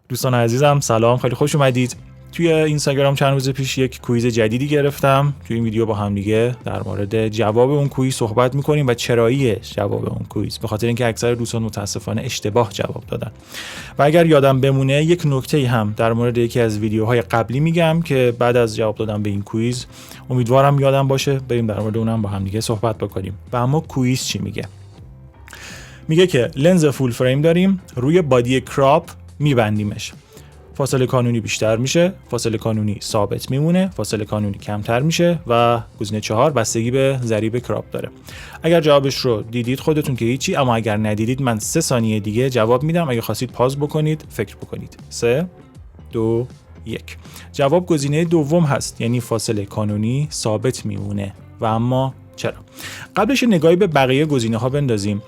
دوستان عزیزم سلام، خیلی خوش اومدید. توی اینستاگرام چند روز پیش یک کویز جدیدی گرفتم. توی این ویدیو با هم دیگه در مورد جواب اون کویز صحبت می‌کنیم و چرایی جواب اون کویز، به خاطر اینکه اکثر دوستان متاسفانه اشتباه جواب دادن. و اگر یادم بمونه یک نکته‌ای هم در مورد یکی از ویدیوهای قبلی میگم که بعد از جواب دادن به این کویز امیدوارم یادم باشه، بریم در مورد اونم با هم دیگه صحبت بکنیم. و اما کویز چی میگه؟ میگه که لنز فول فریم داریم، روی بادی کراپ میبندیمش. فاصله کانونی بیشتر میشه، فاصله کانونی ثابت میمونه، فاصله کانونی کمتر میشه و گزینه 4 بستگی به ضریب کراپ داره. اگر جوابش رو دیدید خودتون که هیچی، اما اگر ندیدید من 3 ثانیه دیگه جواب میدم. اگه خواستید پاز بکنید، فکر بکنید. 3 2 1. جواب گزینه دوم هست، یعنی فاصله کانونی ثابت میمونه. و اما چرا؟ قبلش نگاهی به بقیه گزینه‌ها بندازیم.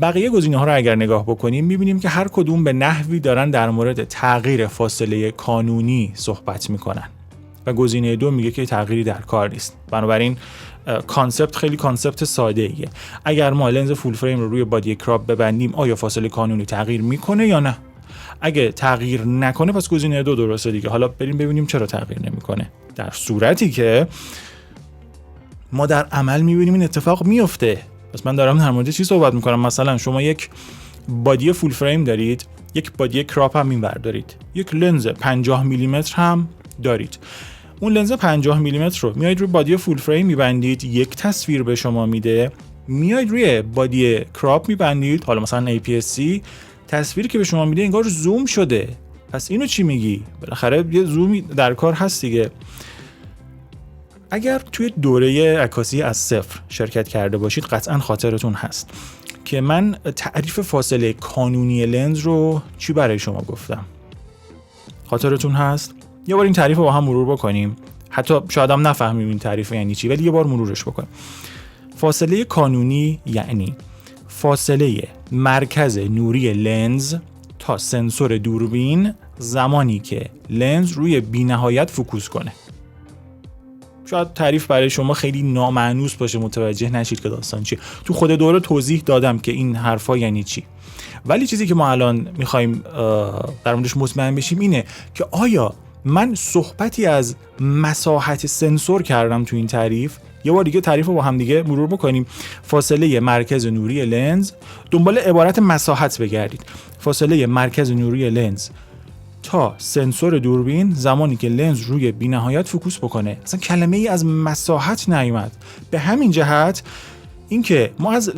بقیه گزینه‌ها رو اگر نگاه بکنیم می‌بینیم که هر کدوم به نحوی دارن در مورد تغییر فاصله کانونی صحبت می‌کنن و گزینه 2 میگه که تغییری در کار نیست. بنابراین کانسپت خیلی کانسپت ساده‌ایه. اگر ما لنز فول فریم رو روی بادی کراپ ببندیم، آیا فاصله کانونی تغییر می‌کنه یا نه؟ اگه تغییر نکنه پس گزینه 2 درسته دیگه. حالا بریم ببینیم چرا تغییر نمی‌کنه. در صورتی که ما در عمل می‌بینیم این اتفاق میفته. پس من دارم در مورد چی صحبت میکنم؟ مثلا شما یک بادی فول فریم دارید، یک بادی کراپ هم اینور دارید، یک لنز 50 میلیمتر هم دارید. اون لنز 50 میلیمتر رو میایید روی بادی فول فریم میبندید، یک تصویر به شما میده. میایید روی بادی کراپ میبندید، حالا مثلا APS-C، تصویری که به شما میده انگار زوم شده. پس اینو چی میگی؟ بالاخره یه زومی در کار هست دیگه. اگر توی دوره عکاسی از صفر شرکت کرده باشید قطعا خاطرتون هست که من تعریف فاصله کانونی لنز رو چی برای شما گفتم. خاطرتون هست؟ یه بار این تعریف رو با هم مرور بکنیم. حتی شاید هم نفهمیم این تعریف یعنی چی، ولی یه بار مرورش بکنیم. فاصله کانونی یعنی فاصله مرکز نوری لنز تا سنسور دوربین زمانی که لنز روی بی‌نهایت فوکوس کنه. شاید تعریف برای شما خیلی نامعنوس باشه، متوجه نشید که داستان چیه. تو خود دوره توضیح دادم که این حرفا یعنی چی. ولی چیزی که ما الان میخوایم در موردش مطمئن بشیم اینه که آیا من صحبتی از مساحت سنسور کردم تو این تعریف؟ یه بار دیگه تعریف رو با هم دیگه مرور بکنیم. فاصله مرکز نوری لنز، دنبال عبارت مساحت بگردید. فاصله مرکز نوری لنز تا سنسور دوربین زمانی که لنز روی بی‌نهایت فوکوس بکنه. اصلا کلمه ای از مساحت نیومد. به همین جهت اینکه ما از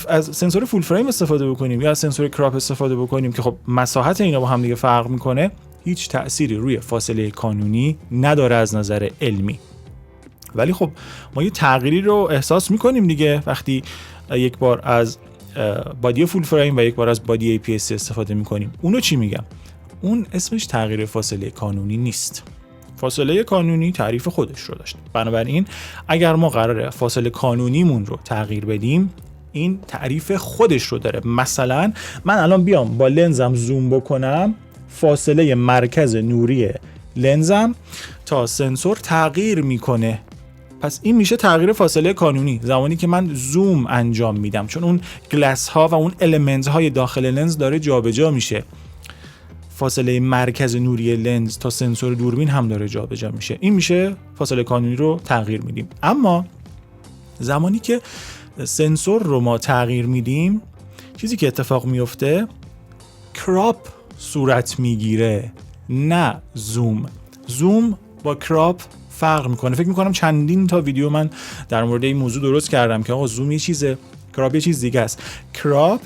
از سنسور فول فریم استفاده بکنیم یا از سنسور کراپ استفاده بکنیم که خب مساحت اینا با هم دیگه فرق میکنه، هیچ تأثیری روی فاصله کانونی نداره از نظر علمی. ولی خب ما یه تغییری رو احساس میکنیم دیگه وقتی یک بار از بادی فول فریم و یک بار از بادی APS-C استفاده میکنیم. اونو چی میگم؟ اون اسمش تغییر فاصله کانونی نیست. فاصله کانونی تعریف خودش رو داشت. بنابراین اگر ما قراره فاصله کانونیمون رو تغییر بدیم، این تعریف خودش رو داره. مثلا من الان بیام با لنزم زوم بکنم، فاصله مرکز نوری لنزم تا سنسور تغییر میکنه. پس این میشه تغییر فاصله کانونی زمانی که من زوم انجام میدم، چون اون گلاس ها و اون المنت های داخل لنز داره جابجا میشه. فاصله مرکز نوری لنز تا سنسور دوربین هم داره جابجا میشه. این میشه فاصله کانونی رو تغییر میدیم. اما زمانی که سنسور رو ما تغییر میدیم، چیزی که اتفاق میفته کراپ صورت میگیره، نه زوم. زوم با کراپ فرق میکنه. فکر میکنم چندین تا ویدیو من در مورد این موضوع درست کردم که آقا زوم یه چیزه، کراپ یه چیز دیگه است. کراپ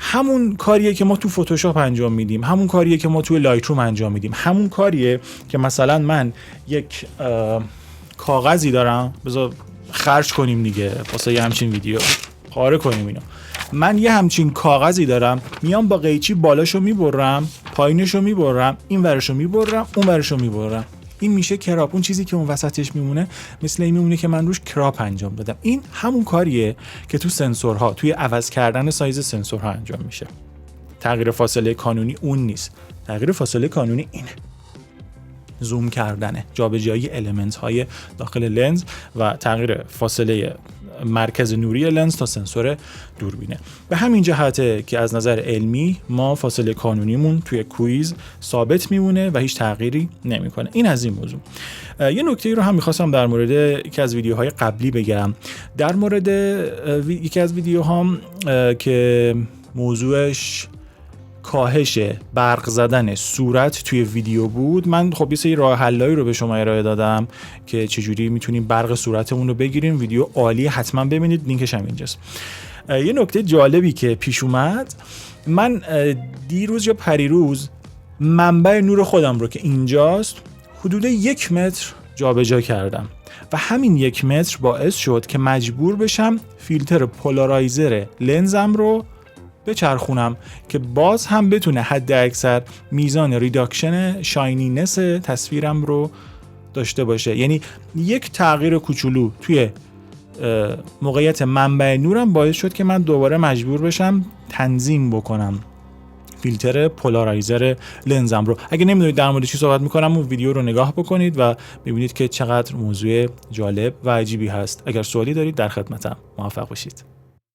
همون کاریه که ما تو فتوشاپ انجام میدیم، همون کاریه که ما تو لایت روم انجام میدیم، همون کاریه که مثلا من یک کاغذی دارم، بذار خرج کنیم دیگه واسه یه همچین ویدیو، پاره کنیم اینو. من یه همچین کاغذی دارم، میام با قیچی بالاشو میبرم، پایینشو میبرم، این ورشو میبرم، اون ورشو میبرم. این میشه کراپ. اون چیزی که اون وسطش میمونه مثل این میمونه که من روش کراپ انجام دادم. این همون کاریه که تو سنسورها، توی عوض کردن سایز سنسورها انجام میشه. تغییر فاصله کانونی اون نیست. تغییر فاصله کانونی اینه. زوم کردنه، جابجایی المنت های داخل لنز و تغییر فاصله مرکز نوری لنز تا سنسور دوربینه. به همین جهته که از نظر علمی ما فاصله کانونیمون توی کویز ثابت میمونه و هیچ تغییری نمیکنه. این از این موضوع. یه نکته رو هم میخواستم در مورد یکی از ویدیوهای قبلی بگم. در مورد یکی از ویدیوهام که موضوعش کاهش برق زدن صورت توی ویدیو بود، من خب یه سری راه حلایی رو به شما ارائه دادم که چجوری میتونیم برق صورتمون رو بگیریم. ویدیو عالی، حتما ببینید، لینکش هم اینجاست. یه نکته جالبی که پیش اومد، من دیروز یا پریروز منبع نور خودم رو که اینجاست حدود 1 متر جابجا کردم و همین 1 متر باعث شد که مجبور بشم فیلتر پولارایزر لنزم رو بچرخونم که باز هم بتونه حد اکثر میزان ریداکشن شاینینس تصویرم رو داشته باشه. یعنی یک تغییر کوچولو توی موقعیت منبع نورم باعث شد که من دوباره مجبور بشم تنظیم بکنم فیلتر پولارایزر لنزم رو. اگه نمیدونید در مورد چی صحبت میکنم، اون ویدیو رو نگاه بکنید و ببینید که چقدر موضوع جالب و عجیبی هست. اگر سوالی دارید در خدمتم. موفق باشید.